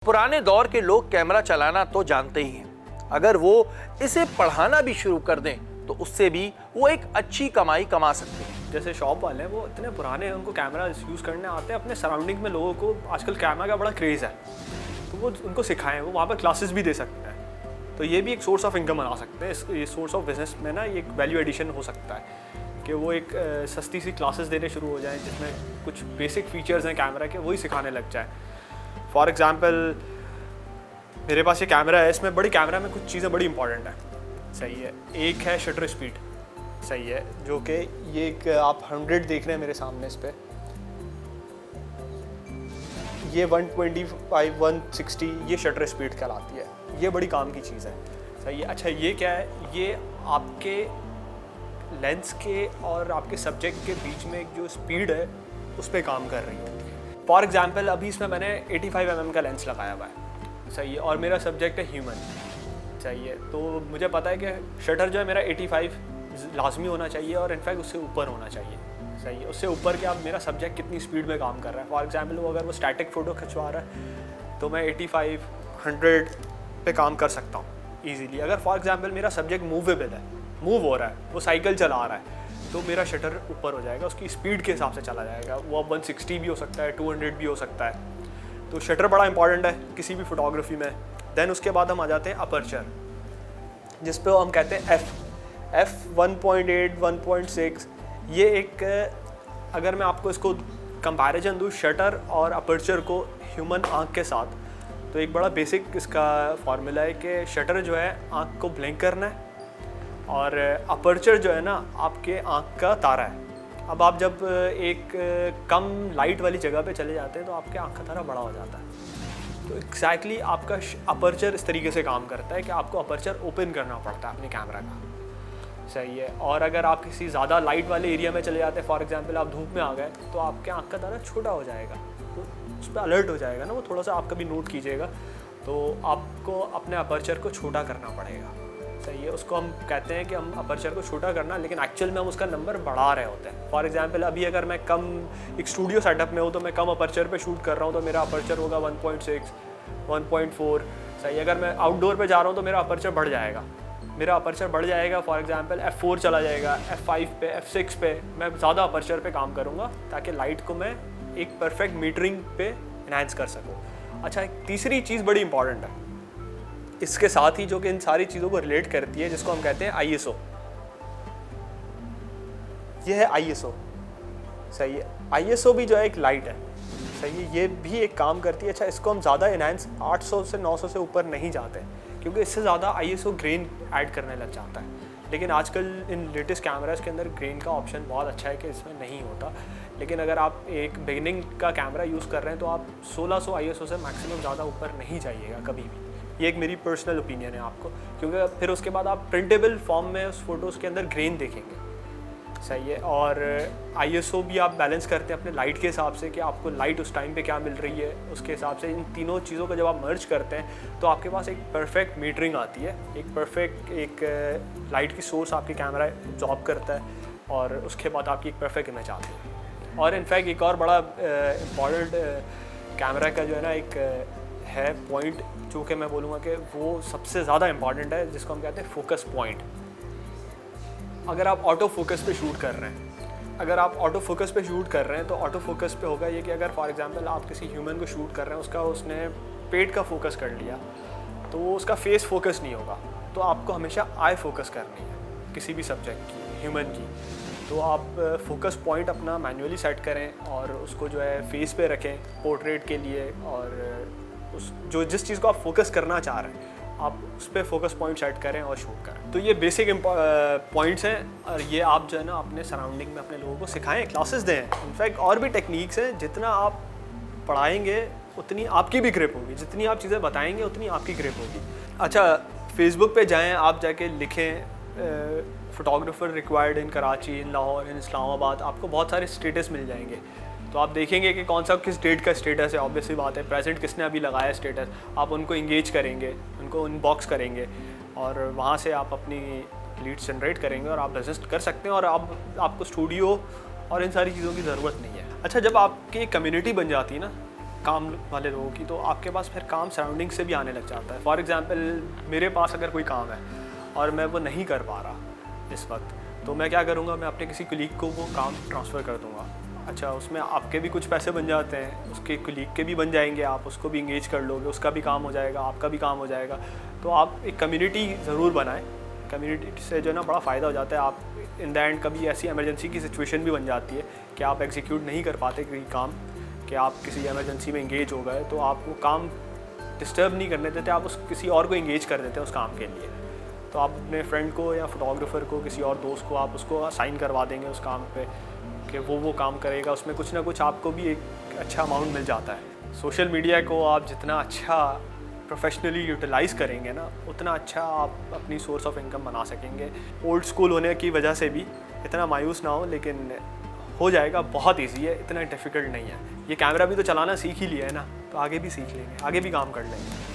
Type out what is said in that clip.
पुराने दौर के लोग कैमरा चलाना तो जानते ही हैं। अगर वो इसे पढ़ाना भी शुरू कर दें तो उससे भी वो एक अच्छी कमाई कमा सकते हैं। जैसे शॉप वाले हैं वो इतने पुराने हैं, उनको कैमरा यूज़ करने आते हैं। अपने सराउंडिंग में लोगों को आजकल कैमरा का बड़ा क्रेज़ है, तो वो उनको सिखाएं, वो वहाँ पर क्लासेस भी दे सकते हैं। तो ये भी एक सोर्स ऑफ इनकम बना सकते हैं। ये सोर्स ऑफ बिजनेस में ना ये एक वैल्यू एडिशन हो सकता है कि वो एक सस्ती सी क्लासेस देने शुरू हो जाएं जिसमें कुछ बेसिक फीचर्स हैं कैमरा के, वही सिखाने लग जाए। फॉर एग्ज़ाम्पल मेरे पास ये कैमरा है, इसमें बड़ी कैमरा में कुछ चीज़ें बड़ी इंपॉर्टेंट है, सही है। एक है शटर स्पीड, सही है, जो कि ये एक आप 100 देख रहे हैं मेरे सामने, इस पर ये 125 160 ये शटर स्पीड कहलाती है। ये बड़ी काम की चीज़ है, सही है। अच्छा ये क्या है, ये आपके लेंस के और आपके सब्जेक्ट के बीच में एक जो स्पीड है उस पर काम कर रही होती है। फॉर एग्जांपल अभी इसमें मैंने 85 mm का लेंस लगाया हुआ है, सही है, और मेरा सब्जेक्ट है ह्यूमन, सही है। तो मुझे पता है कि शटर जो है मेरा 85 लाजमी होना चाहिए और इनफैक्ट उससे ऊपर होना चाहिए, सही है। उससे ऊपर के आप मेरा सब्जेक्ट कितनी स्पीड में काम कर रहा है। फॉर एग्जांपल वो अगर वो स्टैटिक फ़ोटो खिंचवा रहा है तो मैं 85 100 पे काम कर सकता हूँ ईजीली। अगर फॉर एग्जांपल मेरा सब्जेक्ट मूवेबल है, मूव हो रहा है, वो साइकिल चला रहा है, तो मेरा शटर ऊपर हो जाएगा, उसकी स्पीड के हिसाब से चला जाएगा। वो 160 भी हो सकता है, 200 भी हो सकता है। तो शटर बड़ा इंपॉर्टेंट है किसी भी फोटोग्राफी में। देन उसके बाद हम आ जाते हैं अपर्चर, जिस पे हम कहते हैं F 1.8 1.6। ये एक, अगर मैं आपको इसको कंपैरिजन दूँ शटर और अपर्चर को ह्यूमन आँख के साथ, तो एक बड़ा बेसिक इसका फार्मूला है कि शटर जो है आँख को ब्लिंक करना है और अपर्चर जो है ना आपके आँख का तारा है। अब आप जब एक कम लाइट वाली जगह पे चले जाते हैं तो आपके आँख का तारा बड़ा हो जाता है। तो एग्जैक्टली आपका अपर्चर इस तरीके से काम करता है कि आपको अपर्चर ओपन करना पड़ता है अपने कैमरा का, सही है। और अगर आप किसी ज़्यादा लाइट वाले एरिया में चले जाते हैं, फॉर एग्जांपल आप धूप में आ गए, तो आपके आँख का तारा छोटा हो जाएगा, तो उस पर अलर्ट हो जाएगा ना, वो थोड़ा सा आप कभी नोट कीजिएगा। तो आपको अपने अपर्चर को छोटा करना पड़ेगा, सही है। उसको हम कहते हैं कि हम अपर्चर को छोटा करना, लेकिन एक्चुअल में हम उसका नंबर बढ़ा रहे होते हैं। फॉर एग्जांपल अभी अगर मैं कम एक स्टूडियो सेटअप में हूँ तो मैं कम अपर्चर पे शूट कर रहा हूँ तो मेरा अपर्चर होगा 1.6 1.4, सही। अगर मैं आउटडोर पे जा रहा हूँ तो मेरा अपर्चर बढ़ जाएगा, फॉर एग्जांपल F4 चला जाएगा, F5 पे, F6 पे मैं ज़्यादा अपर्चर पे काम करूँगा ताकि लाइट को मैं एक परफेक्ट मीटरिंग पे इन्हांस कर सकूँ। अच्छा, एक तीसरी चीज़ बड़ी इंपॉर्टेंट है इसके साथ ही, जो कि इन सारी चीज़ों को रिलेट करती है, जिसको हम कहते हैं ISO। ये है ISO, सही है। ISO भी जो है एक लाइट है, सही है, ये भी एक काम करती है। अच्छा, इसको हम ज़्यादा इनहैंस 800 से 900 से ऊपर नहीं जाते क्योंकि इससे ज़्यादा ISO ग्रेन ऐड करने लग जाता है। लेकिन आजकल इन लेटेस्ट कैमरास के अंदर ग्रेन का ऑप्शन बहुत अच्छा है कि इसमें नहीं होता। लेकिन अगर आप एक बिगिनिंग का कैमरा यूज़ कर रहे हैं तो आप 1600 ISO से मैक्सिमम ज़्यादा ऊपर नहीं जाइएगा कभी भी। ये एक मेरी पर्सनल ओपिनियन है आपको, क्योंकि फिर उसके बाद आप प्रिंटेबल फॉर्म में उस फोटोज़ के अंदर ग्रेन देखेंगे, सही है। और ISO भी आप बैलेंस करते हैं अपने लाइट के हिसाब से कि आपको लाइट उस टाइम पे क्या मिल रही है, उसके हिसाब से इन तीनों चीज़ों को जब आप मर्ज करते हैं तो आपके पास एक परफेक्ट मीटरिंग आती है, एक परफेक्ट एक लाइट की सोर्स आपके कैमरा एब्जॉर्ब करता है और उसके बाद आपकी एक परफेक्ट इमेज आती है। और इनफैक्ट एक और बड़ा इम्पॉर्टेंट कैमरा का जो है ना एक है पॉइंट, जो कि मैं बोलूँगा कि वो सबसे ज़्यादा इम्पॉर्टेंट है, जिसको हम कहते हैं फोकस पॉइंट। अगर आप ऑटो फोकस पे शूट कर रहे हैं, तो ऑटो फोकस पे होगा ये कि अगर फॉर एग्जांपल आप किसी ह्यूमन को शूट कर रहे हैं, उसका उसने पेट का फोकस कर लिया तो वो उसका फेस फोकस नहीं होगा। तो आपको हमेशा आई फोकस करनी है किसी भी सब्जेक्ट की, ह्यूमन की। तो आप फोकस पॉइंट अपना मैन्युअली सेट करें और उसको जो है फेस पे रखें पोर्ट्रेट के लिए, और उस जिस चीज़ को आप फोकस करना चाह रहे हैं आप उस पर फोकस पॉइंट सेट करें और शूट करें। तो ये बेसिक पॉइंट्स हैं और ये आप जो है ना अपने सराउंडिंग में अपने लोगों को सिखाएं, क्लासेस दें। इनफैक्ट और भी टेक्निक्स हैं, जितना आप पढ़ाएंगे उतनी आपकी भी ग्रिप होगी, जितनी आप चीज़ें बताएंगे उतनी आपकी ग्रिप होगी। अच्छा, फेसबुक पे जाएं, आप जाके लिखें फोटोग्राफर रिक्वायर्ड इन कराची, इन लाहौर, इन इस्लामाबाद, आपको बहुत सारे स्टेटस मिल जाएंगे। तो आप देखेंगे कि कौन सा किस डेट का स्टेटस है। ऑब्वियसली बात है, प्रेजेंट किसने अभी लगाया स्टेटस, आप उनको इंगेज करेंगे, उनको इनबॉक्स करेंगे और वहाँ से आप अपनी लीड्स जनरेट करेंगे और आप बिजनेस कर सकते हैं। और आपको स्टूडियो और इन सारी चीज़ों की ज़रूरत नहीं है। अच्छा, जब आपकी कम्युनिटी बन जाती है ना, काम वाले लोगों की, तो आपके पास फिर काम सराउंडिंग से भी आने लग जाता है। फॉर एग्जांपल मेरे पास अगर कोई काम है और मैं वो नहीं कर पा रहा इस वक्त, तो मैं क्या करूँगा, मैं अपने किसी कुलीग को वो काम ट्रांसफ़र कर दूँगा। अच्छा, उसमें आपके भी कुछ पैसे बन जाते हैं, उसके कुलीग के भी बन जाएंगे, आप उसको भी इंगेज कर लोगे, उसका भी काम हो जाएगा, आपका भी काम हो जाएगा। तो आप एक कम्युनिटी ज़रूर बनाएं। कम्युनिटी से जो है ना बड़ा फ़ायदा हो जाता है। आप इन द एंड कभी ऐसी इमरजेंसी की सिचुएशन भी बन जाती है कि आप एग्जीक्यूट नहीं कर पाते कोई काम, कि आप किसी इमरजेंसी में इंगेज हो गए, तो आप वो काम डिस्टर्ब नहीं करने देते, आप उस किसी और को इंगेज कर देते हैं उस काम के लिए। तो आप अपने फ्रेंड को या फोटोग्राफर को, किसी और दोस्त को आप उसको साइन करवा देंगे उस काम पे कि वो काम करेगा, उसमें कुछ ना कुछ आपको भी एक अच्छा अमाउंट मिल जाता है। सोशल मीडिया को आप जितना अच्छा प्रोफेशनली यूटिलाइज़ करेंगे ना, उतना अच्छा आप अपनी सोर्स ऑफ इनकम बना सकेंगे। ओल्ड स्कूल होने की वजह से भी इतना मायूस ना हो, लेकिन हो जाएगा, बहुत ईजी है, इतना डिफ़िकल्ट नहीं है। ये कैमरा भी तो चलाना सीख ही लिया है ना, तो आगे भी सीख लेंगे, आगे भी काम कर लेंगे।